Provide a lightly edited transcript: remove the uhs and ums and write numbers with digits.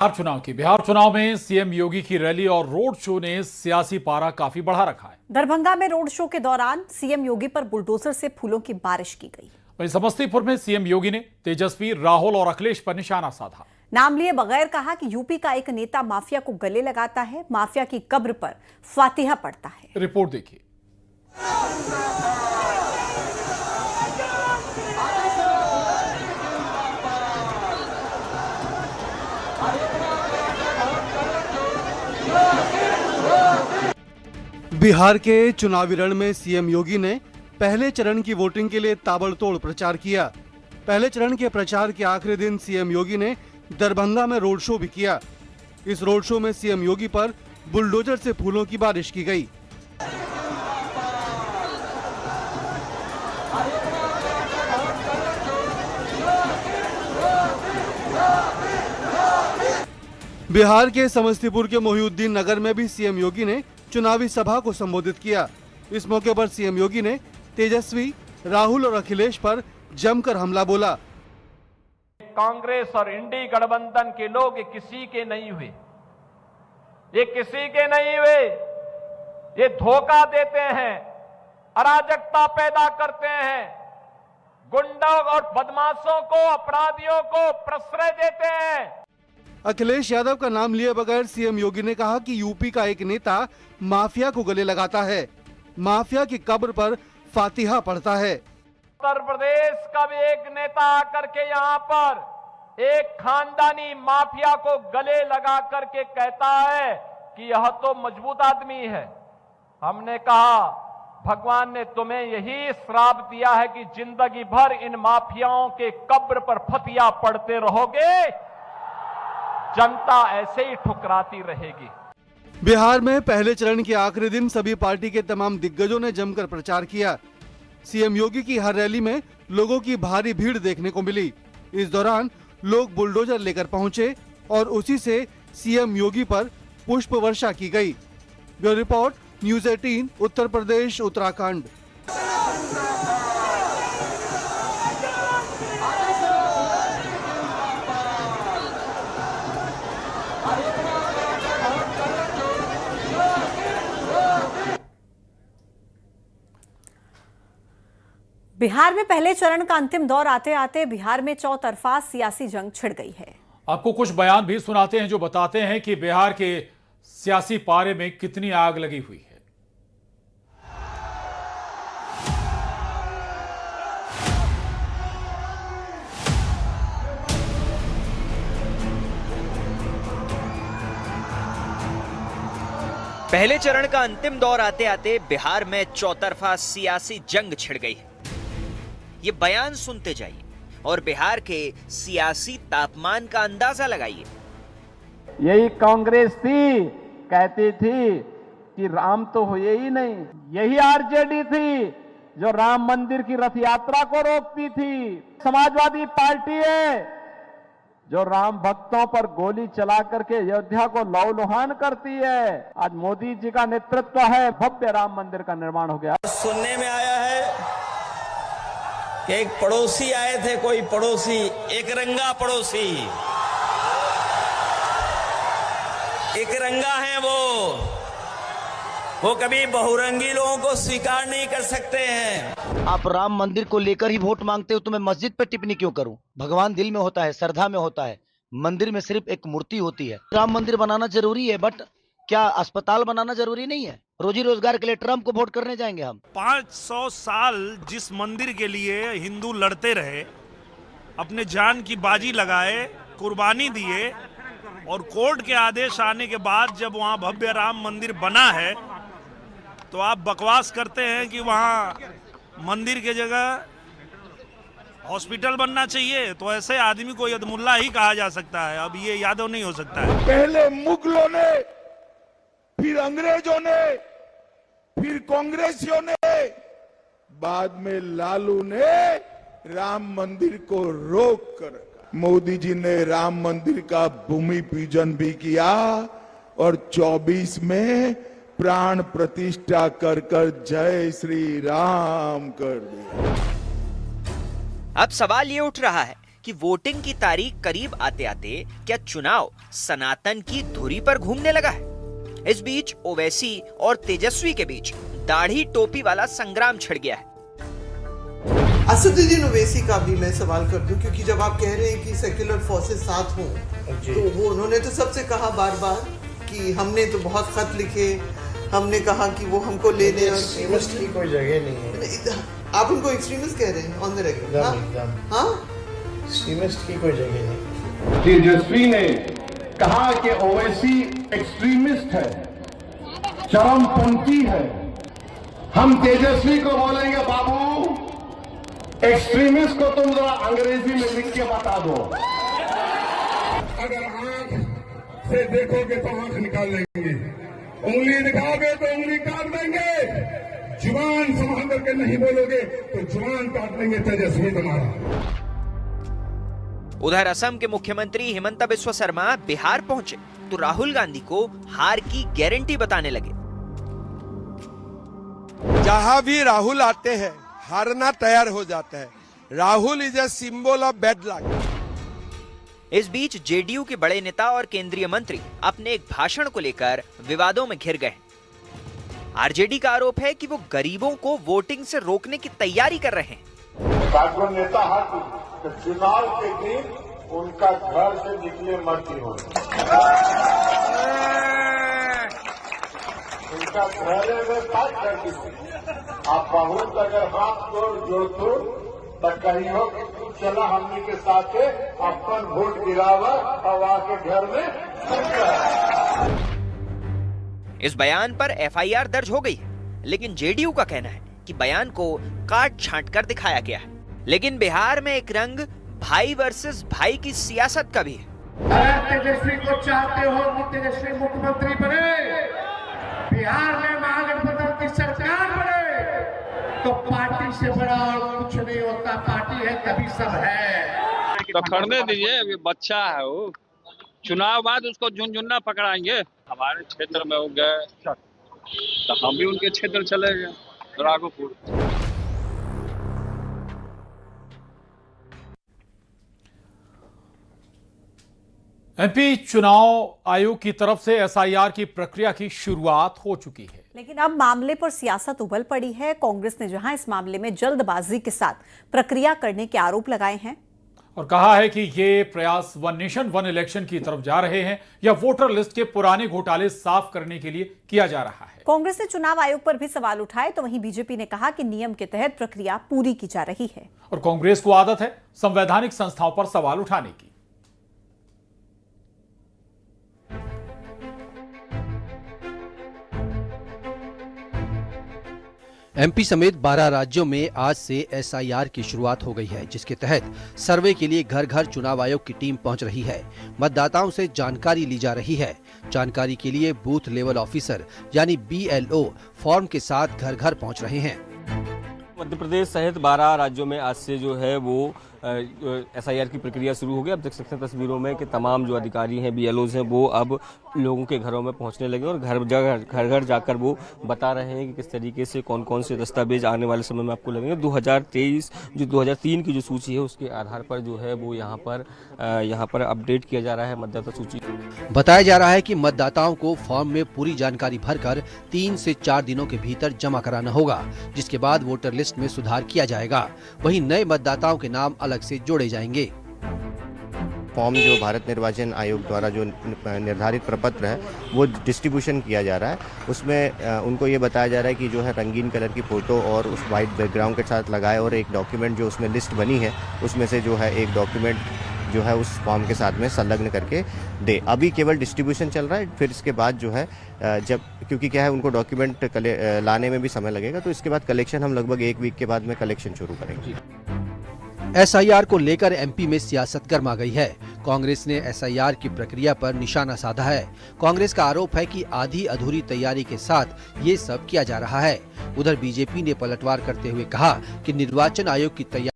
बिहार चुनाव में सीएम योगी की रैली और रोड शो ने सियासी पारा काफी बढ़ा रखा है। दरभंगा में रोड शो के दौरान सीएम योगी पर बुलडोजर से फूलों की बारिश की गई। वहीं समस्तीपुर में सीएम योगी ने तेजस्वी, राहुल और अखिलेश पर निशाना साधा। नाम लिए बगैर कहा कि यूपी का एक नेता माफिया को गले लगाता है, माफिया की कब्र पर फातिहा पड़ता है। रिपोर्ट देखिए। बिहार के चुनावी रण में सीएम योगी ने पहले चरण की वोटिंग के लिए ताबड़तोड़ प्रचार किया। पहले चरण के प्रचार के आखिरी दिन सीएम योगी ने दरभंगा में रोड शो भी किया। इस रोड शो में सीएम योगी पर बुलडोजर से फूलों की बारिश की गई। बिहार के समस्तीपुर के मोहिउद्दीन नगर में भी सीएम योगी ने चुनावी सभा को संबोधित किया। इस मौके पर सीएम योगी ने तेजस्वी, राहुल और अखिलेश पर जमकर हमला बोला। कांग्रेस और इंडी गठबंधन के लोग ये किसी के नहीं हुए, ये किसी के नहीं हुए। ये धोखा देते हैं, अराजकता पैदा करते हैं, गुंडों और बदमाशों को, अपराधियों को प्रश्रय देते हैं। अखिलेश यादव का नाम लिए बगैर सीएम योगी ने कहा कि यूपी का एक नेता माफिया को गले लगाता है, माफिया की कब्र पर फातिहा पड़ता है। उत्तर प्रदेश का भी एक नेता आकर के यहाँ पर एक खानदानी माफिया को गले लगा करके कहता है कि यह तो मजबूत आदमी है। हमने कहा भगवान ने तुम्हें यही श्राप दिया है कि जिंदगी भर इन माफियाओं के कब्र पर फतिया पड़ते रहोगे, जनता ऐसे ही ठुकराती रहेगी। बिहार में पहले चरण के आखिरी दिन सभी पार्टी के तमाम दिग्गजों ने जमकर प्रचार किया। सीएम योगी की हर रैली में लोगों की भारी भीड़ देखने को मिली। इस दौरान लोग बुलडोजर लेकर पहुंचे और उसी से सीएम योगी पर पुष्प वर्षा की गई। Bureau report, news 18, Uttar Pradesh, Uttarakhand. Bihar में पहले चरण का अंतिम दौर आते आते बिहार में चौतरफा सियासी जंग छिड़ गई है। आपको कुछ बयान भी सुनाते हैं जो बताते हैं कि बिहार के सियासी पारे में कितनी आग लगी हुई है। पहले चरण का अंतिम दौर आते आते बिहार में चौतरफा सियासी जंग छिड़ गई है। ये बयान सुनते जाइए और बिहार के सियासी तापमान का अंदाजा लगाइए। यही कांग्रेस थी, कहती थी कि राम तो हुए ही नहीं। यही आरजेडी थी जो राम मंदिर की रथ यात्रा को रोकती थी। समाजवादी पार्टी है जो राम भक्तों पर गोली चला करके अयोध्या को लौलुहान करती है। आज मोदी जी का नेतृत्व है, भव्य राम मंदिर का निर्माण हो गया। सुनने में आया है कि एक पड़ोसी आए थे, कोई पड़ोसी, एक रंगा पड़ोसी, एक रंगा है वो कभी बहुरंगी लोगों को स्वीकार नहीं कर सकते हैं। आप राम मंदिर को लेकर ही वोट मांगते हो तो मैं मस्जिद पे टिप्पणी क्यों करूं? भगवान दिल में होता है, श्रद्धा में होता है। मंदिर में सिर्फ एक मूर्ति होती है। राम मंदिर बनाना जरूरी है, बट क्या अस्पताल बनाना जरूरी नहीं है? रोजी रोजगार के लिए ट्रम्प को वोट करने जाएंगे हम? 500 साल जिस मंदिर के लिए हिंदू लड़ते रहे, अपने जान की बाजी लगाए, कुर्बानी दिए, और कोर्ट के आदेश आने के बाद जब वहां भव्य राम मंदिर बना है तो आप बकवास करते हैं कि वहां मंदिर के जगह हॉस्पिटल बनना चाहिए। तो ऐसे आदमी को यदमुल्ला ही कहा जा सकता है, अब ये यादव नहीं हो सकता है। पहले मुगलों ने, फिर अंग्रेजों ने, फिर कांग्रेसियों ने, बाद में लालू ने राम मंदिर को रोक कर मोदी जी ने राम मंदिर का भूमि पूजन भी किया और 24 में प्राण प्रतिष्ठा कर जय श्री राम कर दिया। अब सवाल ये उठ रहा है कि वोटिंग की तारीख करीब आते आते क्या चुनाव सनातन की धुरी पर घूमने लगा है। इस बीच ओवैसी और तेजस्वी के बीच दाढ़ी टोपी वाला संग्राम छिड़ गया है। असदुद्दीन ओवैसी का भी मैं सवाल कर दूं, क्योंकि जब आप कह रहे हैं कि सेक्युलर फोर्सेस साथ हों, तो वो उन्होंने तो सबसे कहा बार बार कि हमने तो बहुत खत लिखे, हमने कहा कि वो हमको ले लें। एक्सट्रीमिस्ट की कोई जगह नहीं है। आप उनको एक्सट्रीमिस्ट कह रहे हैं ऑन द रेकॉर्ड? हाँ, एक्सट्रीमिस्ट की कोई जगह नहीं। तेजस्वी ने कहा कि ओवैसी एक्सट्रीमिस्ट है, चरमपंथी है। हम तेजस्वी को बोलेंगे बाबू एक्सट्रीमिस्ट को तुम जरा अंग्रेजी में लिख के बता दो। अगर आंख से देखोगे तो आंख निकाल लेंगे, उंगली दिखाओगे तो उंगली काट देंगे, जुबान संभाल करके नहीं बोलोगे तो जुबान काट देंगे तेजस्वी तुम्हारा। उधर असम के मुख्यमंत्री हिमंता बिस्वा शर्मा बिहार पहुंचे तो राहुल गांधी को हार की गारंटी बताने लगे। जहां भी राहुल आते हैं हारना तैयार हो जाता है। Rahul is a symbol of bad luck. इस बीच जेडीयू के बड़े नेता और केंद्रीय मंत्री अपने एक भाषण को लेकर विवादों में घिर गए। आरजेडी का आरोप है कि वो गरीबों को वोटिंग से रोकने की तैयारी कर रहे हैं। नेता चुनाव के दिन उनका घर से निकले मत हो, उनका घरे में बात कर दीजिए। आप बहुत अगर हाथ जोड़ तो कही हो कि तू चला हमने के साथ अपन वोट गिरावा और आके घर में। इस बयान पर एफआईआर दर्ज हो गई है, लेकिन जेडीयू का कहना है कि बयान को काट छांट कर दिखाया गया है। लेकिन बिहार में एक रंग भाई वर्सेस भाई की सियासत का भी है। अगर तेजस्वी को चाहते हो कि तेजस्वी मुख्यमंत्री बने, बिहार में महागठबंधन की सरकार बने, तो पार्टी से बड़ा और कुछ नहीं होता। पार्टी है तभी सब है। तो करने दीजिए, अभी बच्चा है वो। चुनाव बाद उसको झुनझुना पकड़ाएंगे। हमारे क्षेत्र में हो गए तो हम भी उनके क्षेत्र चले गए, राघोपुर। एमपी चुनाव आयोग की तरफ से एसआईआर की प्रक्रिया की शुरुआत हो चुकी है, लेकिन अब मामले पर सियासत उबल पड़ी है। कांग्रेस ने जहां इस मामले में जल्दबाजी के साथ प्रक्रिया करने के आरोप लगाए हैं और कहा है कि ये प्रयास वन नेशन वन इलेक्शन की तरफ जा रहे हैं या वोटर लिस्ट के पुराने घोटाले साफ करने के लिए किया जा रहा है। कांग्रेस ने चुनाव आयोग पर भी सवाल उठाए, तो वहीं बीजेपी ने कहा कि नियम के तहत प्रक्रिया पूरी की जा रही है। और कांग्रेस को आदत है संवैधानिक संस्थाओं पर सवाल उठाने की। एमपी समेत 12 राज्यों में आज से एसआईआर की शुरुआत हो गई है, जिसके तहत सर्वे के लिए घर घर चुनाव आयोग की टीम पहुंच रही है। मतदाताओं से जानकारी ली जा रही है। जानकारी के लिए बूथ लेवल ऑफिसर यानी BLO फॉर्म के साथ घर घर पहुंच रहे हैं। मध्य प्रदेश सहित 12 राज्यों में आज से जो है वो एसआईआर की प्रक्रिया शुरू हो गई। अब देख सकते हैं तस्वीरों में कि तमाम जो अधिकारी हैं, BLOs हैं, वो अब लोगों के घरों में पहुंचने लगे और घर घर जाकर वो बता रहे हैं कि किस तरीके से कौन कौन से दस्तावेज आने वाले समय में आपको लगेंगे। 2023 जो 2003 की जो सूची है उसके आधार पर जो है वो यहाँ पर अपडेट किया जा रहा है मतदाता सूची। बताया जा रहा है कि मतदाताओं को फॉर्म में पूरी जानकारी भरकर 3 से 4 दिनों के भीतर जमा कराना होगा, जिसके बाद वोटर लिस्ट में सुधार किया जाएगा। वहीं नए मतदाताओं के नाम अलग से जोड़े जाएंगे। फॉर्म जो भारत निर्वाचन आयोग द्वारा जो निर्धारित प्रपत्र है वो डिस्ट्रीब्यूशन किया जा रहा है। उसमें उनको ये बताया जा रहा है कि जो है रंगीन कलर की फ़ोटो और उस वाइट बैकग्राउंड के साथ लगाए और एक डॉक्यूमेंट जो उसमें लिस्ट बनी है उसमें से जो है एक डॉक्यूमेंट जो है उस फॉर्म के साथ में संलग्न करके दे। अभी केवल डिस्ट्रीब्यूशन चल रहा है, फिर इसके बाद जो है जब क्योंकि क्या है उनको डॉक्यूमेंट लाने में भी समय लगेगा, तो इसके बाद कलेक्शन हम लगभग 1 वीक के बाद में कलेक्शन शुरू करेंगे। एसआईआर को लेकर एमपी में सियासत गर्मा गई है। कांग्रेस ने एसआईआर की प्रक्रिया पर निशाना साधा है। कांग्रेस का आरोप है कि आधी अधूरी तैयारी के साथ ये सब किया जा रहा है। उधर बीजेपी ने पलटवार करते हुए कहा कि निर्वाचन आयोग की तैयारी